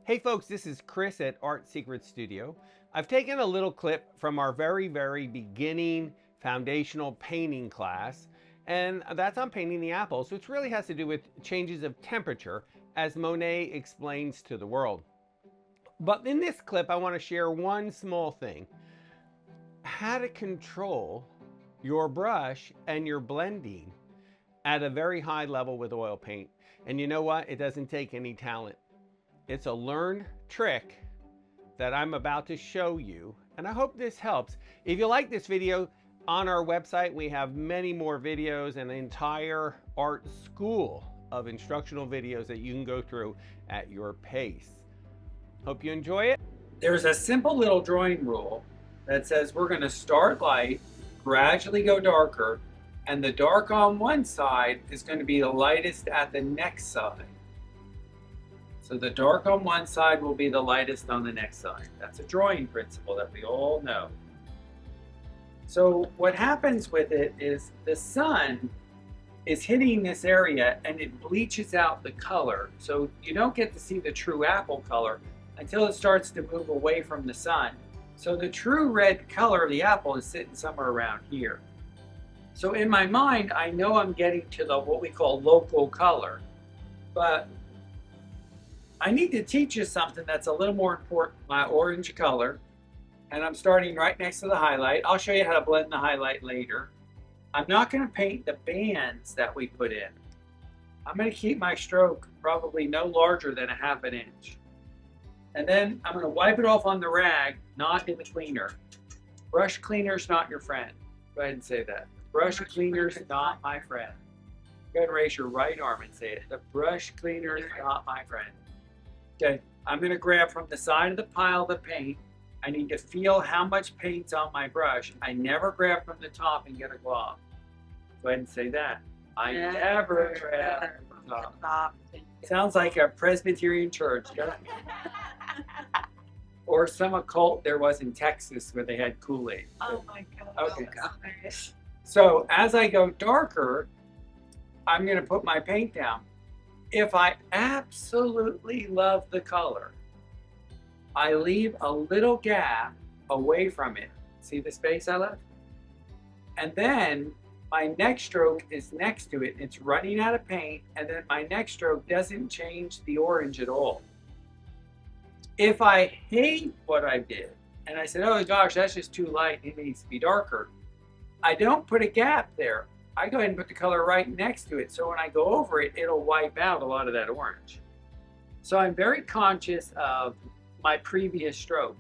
Hey folks, this is Chris at Art Secret Studio. I've taken a little clip from our very beginning foundational painting class, and that's on painting the apples, which really has to do with changes of temperature as Monet explains to the world. But in this clip, I want to share one small thing: how to control your brush and your blending at a very high level with oil paint. And you know what? It doesn't take any talent. It's a learned trick that I'm about to show you, and I hope this helps. If you like this video, on our website we have many more videos and an entire art school of instructional videos that you can go through at your pace. Hope you enjoy it. There's a simple little drawing rule that says we're going to start light, gradually go darker, and the dark on one side is going to be the lightest at the next side. So the dark on one side will be the lightest on the next side. That's a drawing principle that we all know. So what happens with it is the sun is hitting this area and it bleaches out the color. So you don't get to see the true apple color until it starts to move away from the sun. So the true red color of the apple is sitting somewhere around here. So in my mind, I know I'm getting to the what we call local color, but I need to teach you something that's a little more important, my orange color. And I'm starting right next to the highlight. I'll show you how to blend the highlight later. I'm not going to paint the bands that we put in. I'm going to keep my stroke probably no larger than 1/2 inch. And then I'm going to wipe it off on the rag, not in the cleaner. Brush cleaner's not your friend. Go ahead and say that. Brush cleaner's not my friend. Go ahead and raise your right arm and say it. The brush cleaner is not my friend. Okay, I'm going to grab from the side of the pile the paint. I need to feel how much paint's on my brush. I never grab from the top and get a glob. Go ahead and say that. I never grab from the top. Sounds like a Presbyterian church. Or some occult there was in Texas where they had Kool-Aid. Oh my God. Okay. Oh gosh. So as I go darker, I'm going to put my paint down. If I absolutely love the color, I leave a little gap away from it. See the space I left? And then my next stroke is next to it. It's running out of paint, and then my next stroke doesn't change the orange at all. If I hate what I did, and I said, oh gosh, that's just too light, it needs to be darker, I don't put a gap there. I go ahead and put the color right next to it, so when I go over it, it'll wipe out a lot of that orange. So I'm very conscious of my previous stroke.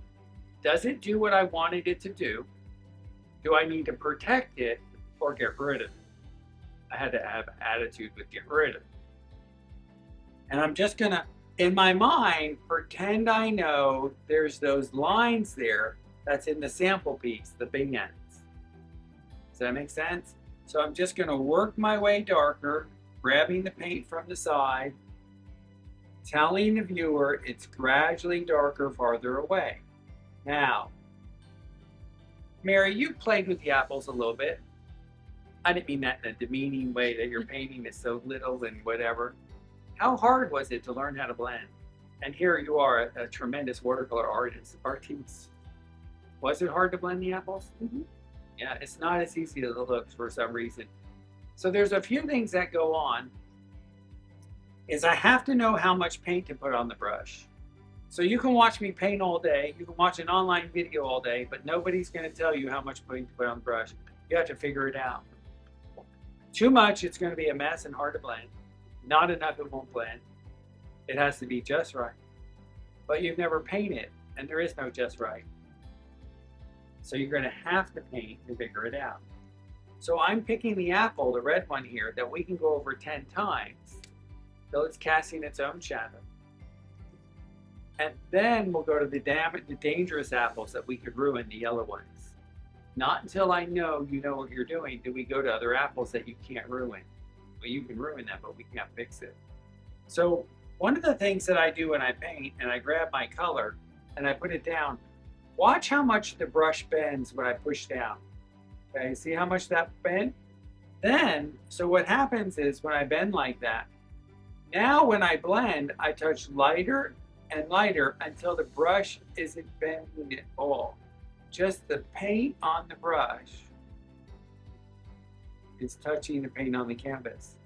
Does it do what I wanted it to do? Do I need to protect it or get rid of it? I had to have attitude with get rid of it. And I'm just gonna, in my mind, pretend I know there's those lines there that's in the sample piece, the bands. Does that make sense? So I'm just going to work my way darker, grabbing the paint from the side, telling the viewer it's gradually darker farther away. Now, Mary, you played with the apples a little bit. I didn't mean that in a demeaning way that your painting is so little and whatever. How hard was it to learn how to blend? And here you are, a tremendous watercolor artist. Was it hard to blend the apples? Mm-hmm. Yeah, it's not as easy as it looks for some reason. So there's a few things that go on. Is I have to know how much paint to put on the brush. So you can watch me paint all day, you can watch an online video all day, but nobody's going to tell you how much paint to put on the brush. You have to figure it out. Too much, it's going to be a mess and hard to blend. Not enough, it won't blend. It has to be just right. But you've never painted, and there is no just right. So you're going to have to paint to figure it out. So I'm picking the apple, the red one here, that we can go over 10 times till it's casting its own shadow. And then we'll go to the dangerous apples that we could ruin, the yellow ones. Not until I know you know what you're doing do we go to other apples that you can't ruin. Well, you can ruin them, but we can't fix it. So one of the things that I do when I paint, and I grab my color and I put it down, watch how much the brush bends when I push down. Okay, see how much that bent? Then, so what happens is when I bend like that, now when I blend, I touch lighter and lighter until the brush isn't bending at all. Just the paint on the brush is touching the paint on the canvas.